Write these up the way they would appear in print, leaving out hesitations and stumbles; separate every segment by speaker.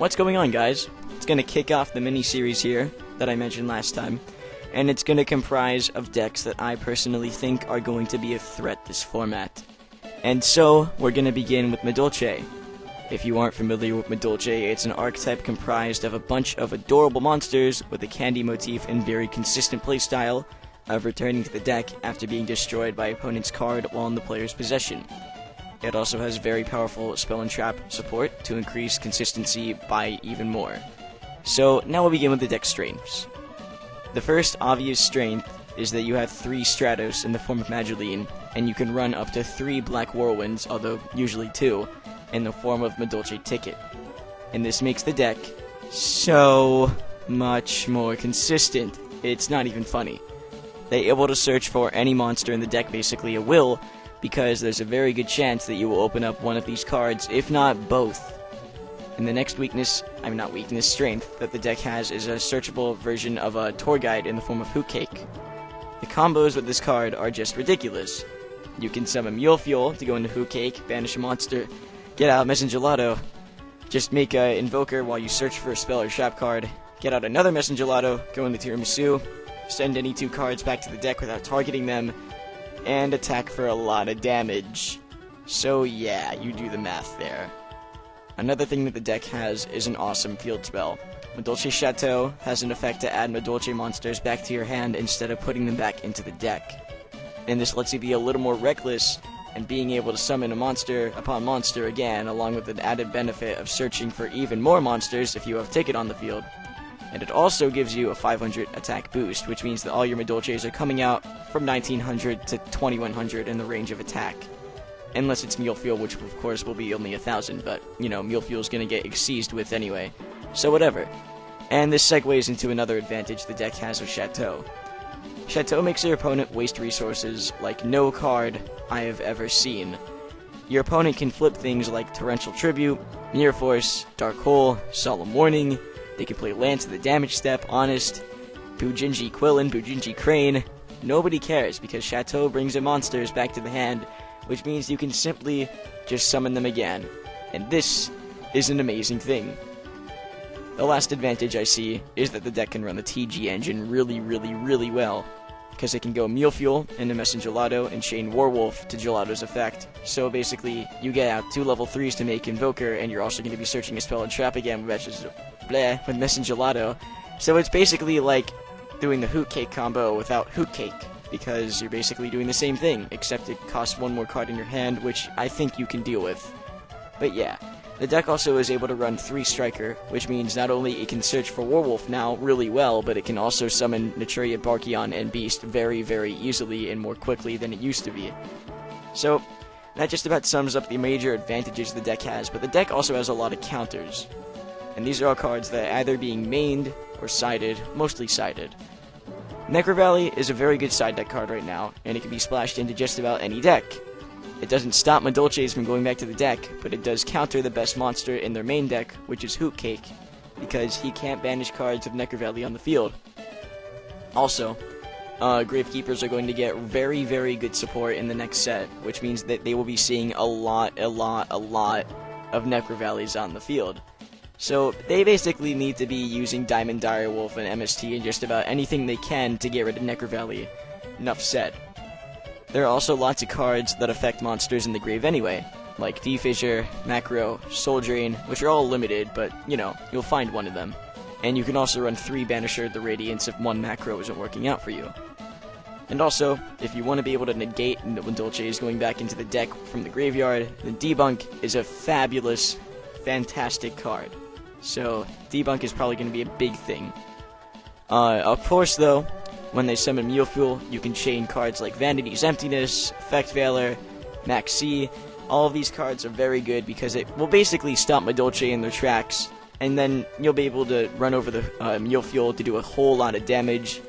Speaker 1: What's going on, guys? It's going to kick off the mini-series here that I mentioned last time, and it's going to comprise of decks that I personally think are going to be a threat this format. And so, we're going to begin with Madolche. If you aren't familiar with Madolche, it's an archetype comprised of a bunch of adorable monsters with a candy motif and very consistent playstyle of returning to the deck after being destroyed by opponent's card while in the player's possession. It also has very powerful spell and trap support to increase consistency by even more. So now we'll begin with the deck strengths. The first obvious strength is that you have 3 Stratos in the form of Madolche, and you can run up to 3 Black Whirlwinds, although usually 2, in the form of Madolche Ticket. And this makes the deck so much more consistent. It's not even funny. They're able to search for any monster in the deck basically at will, because there's a very good chance that you will open up one of these cards, if not both. And the next strength that the deck has is a searchable version of a tour guide in the form of Hoot Cake. The combos with this card are just ridiculous. You can summon Mule Fuel to go into Hoot Cake, banish a monster, get out Messengelato, just make an Invoker while you search for a spell or trap card, get out another Messengelato, go into Tiramisu, send any 2 cards back to the deck without targeting them, and attack for a lot of damage. So yeah, you do the math there. Another thing that the deck has is an awesome field spell. Madolche Chateau has an effect to add Madolche monsters back to your hand instead of putting them back into the deck. And this lets you be a little more reckless and being able to summon a monster upon monster again, along with an added benefit of searching for even more monsters if you have Ticket on the field. And it also gives you a 500 attack boost, which means that all your Madolches are coming out from 1900 to 2100 in the range of attack. Unless it's Mule Fuel, which of course will be only 1000, but, you know, Mule Fuel's gonna get exceeded with anyway. So whatever. And this segues into another advantage the deck has with Chateau. Chateau makes your opponent waste resources like no card I have ever seen. Your opponent can flip things like Torrential Tribute, Mirror Force, Dark Hole, Solemn Warning. They can play Lance of the Damage Step, Honest, Bujinji Quillin, Bujinji Crane. Nobody cares because Chateau brings the monsters back to the hand, which means you can simply just summon them again. And this is an amazing thing. The last advantage I see is that the deck can run the TG engine really well, because it can go Mule Fuel into Messengelato and chain Warwolf to Gelato's effect. So basically, you get out 2 level 3s to make Invoker, and you're also going to be searching a spell and trap again with Messengelato. So it's basically like doing the Hoot Cake combo without Hoot Cake, because you're basically doing the same thing, except it costs 1 more card in your hand, which I think you can deal with. But yeah, the deck also is able to run 3 Striker, which means not only it can search for Warwolf now really well, but it can also summon Naturia, Barkion, and Beast very easily and more quickly than it used to be. So, that just about sums up the major advantages the deck has, but the deck also has a lot of counters. And these are all cards that are either being mained or sided, mostly sided. Necro Valley is a very good side deck card right now, and it can be splashed into just about any deck. It doesn't stop Madolches from going back to the deck, but it does counter the best monster in their main deck, which is Hoot Cake, because he can't banish cards of Necro Valley on the field. Also, Gravekeepers are going to get very good support in the next set, which means that they will be seeing a lot of Necro Valleys on the field. So they basically need to be using Diamond Direwolf and MST and just about anything they can to get rid of Necro Valley. Enough said. There are also lots of cards that affect monsters in the grave anyway, like D-Fissure, Macro, Soul Drain, which are all limited, but, you know, you'll find one of them. And you can also run 3 Banisher the Radiance if 1 Macro isn't working out for you. And also, if you want to be able to negate Madolche going back into the deck from the graveyard, then Debunk is a fabulous, fantastic card. So, Debunk is probably going to be a big thing. Of course, though, when they summon Mule Fuel, you can chain cards like Vanity's Emptiness, Effect Veiler, Max C. All of these cards are very good because it will basically stop Madolche in their tracks, and then you'll be able to run over the Mule Fuel to do a whole lot of damage,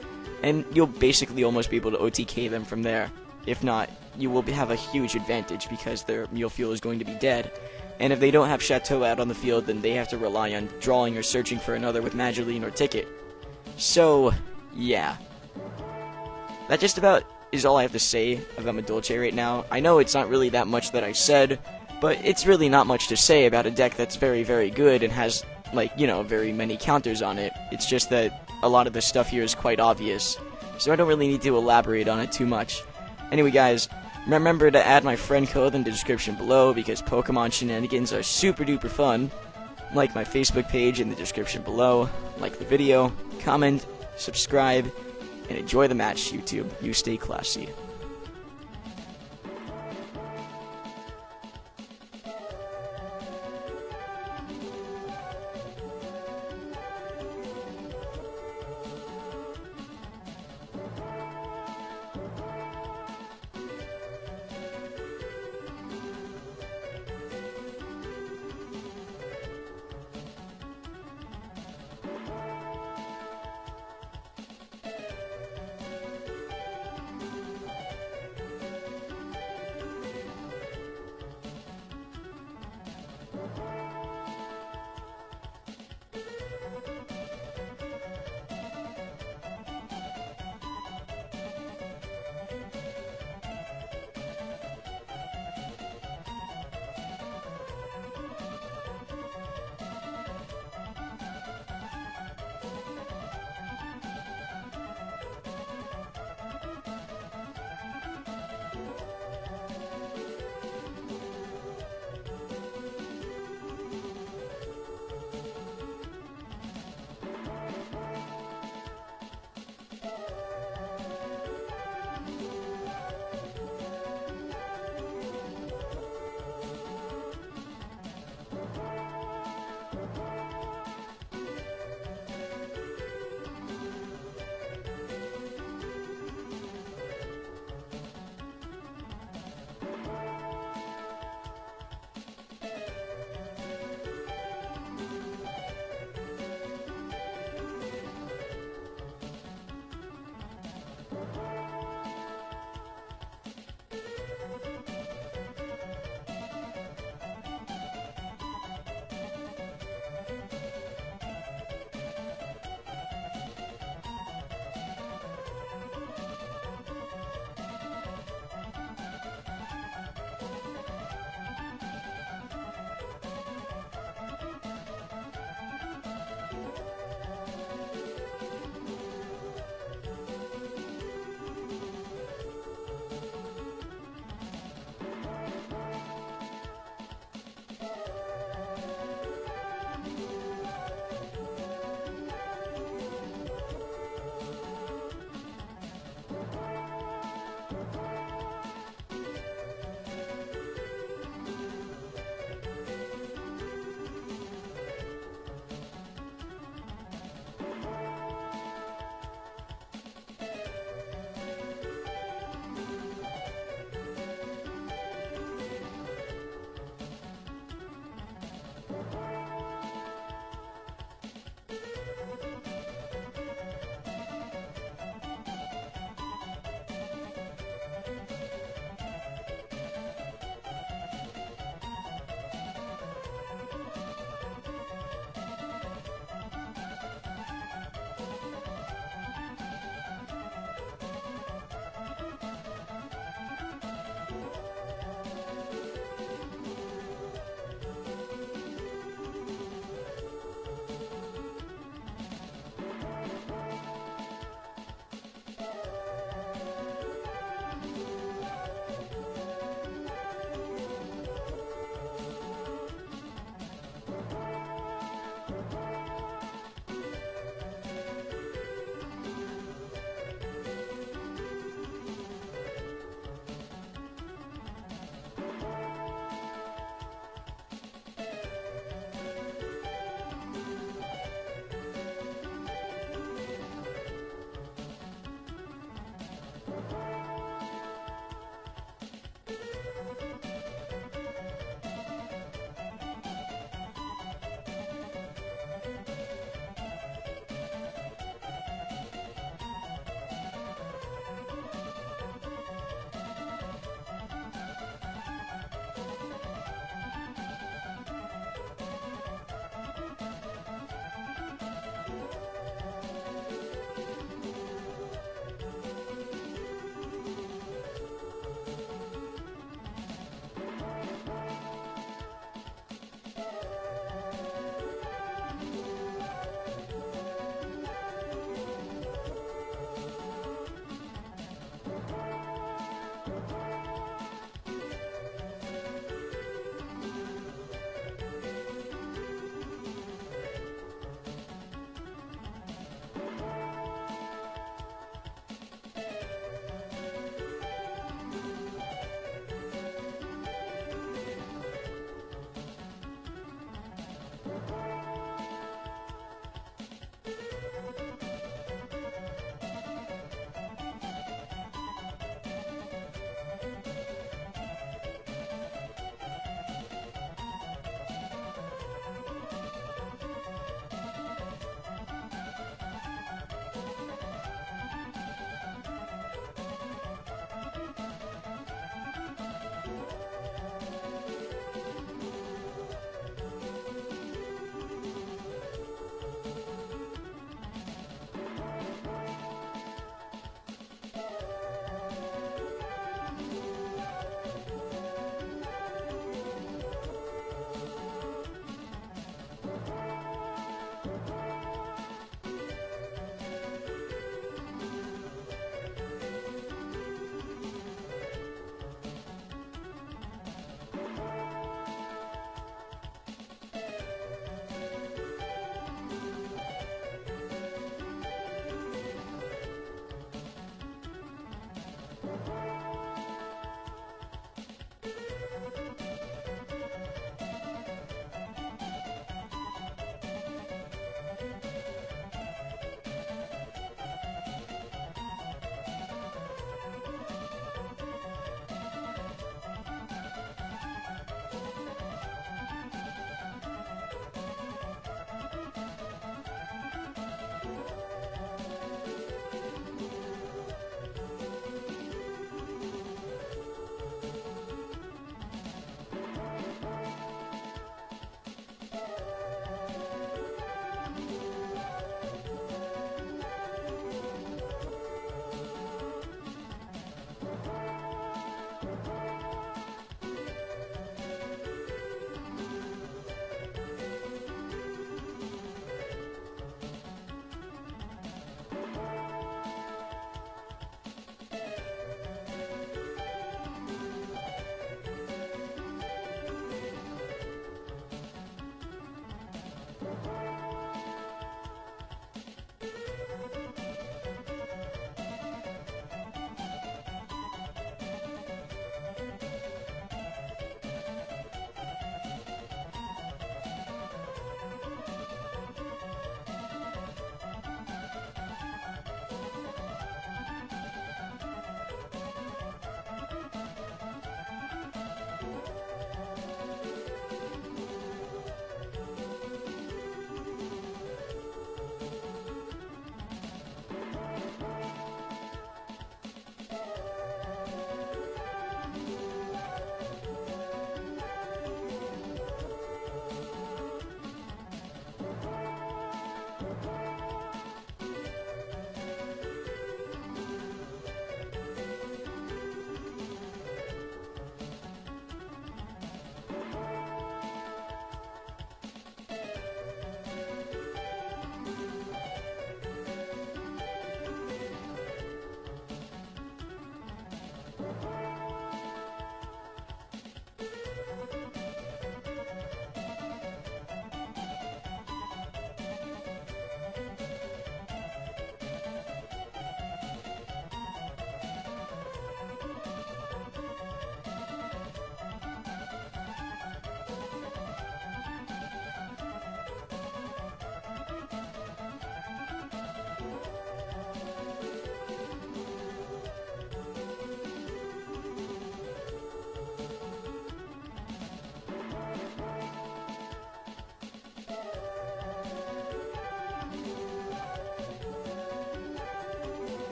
Speaker 1: and you'll basically almost be able to OTK them from there. If not, you will have a huge advantage because their Mule Fuel is going to be dead. And if they don't have Chateau out on the field, then they have to rely on drawing or searching for another with Madolche or Ticket. So, yeah. That just about is all I have to say about Madolche right now. I know it's not really that much that I said, but it's really not much to say about a deck that's very good and has like, very many counters on it. It's just that a lot of the stuff here is quite obvious, so I don't really need to elaborate on it too much. Anyway, guys, remember to add my friend code in the description below, because Pokemon shenanigans are super duper fun. Like my Facebook page in the description below, like the video, comment, subscribe, and enjoy the match, YouTube. You stay classy.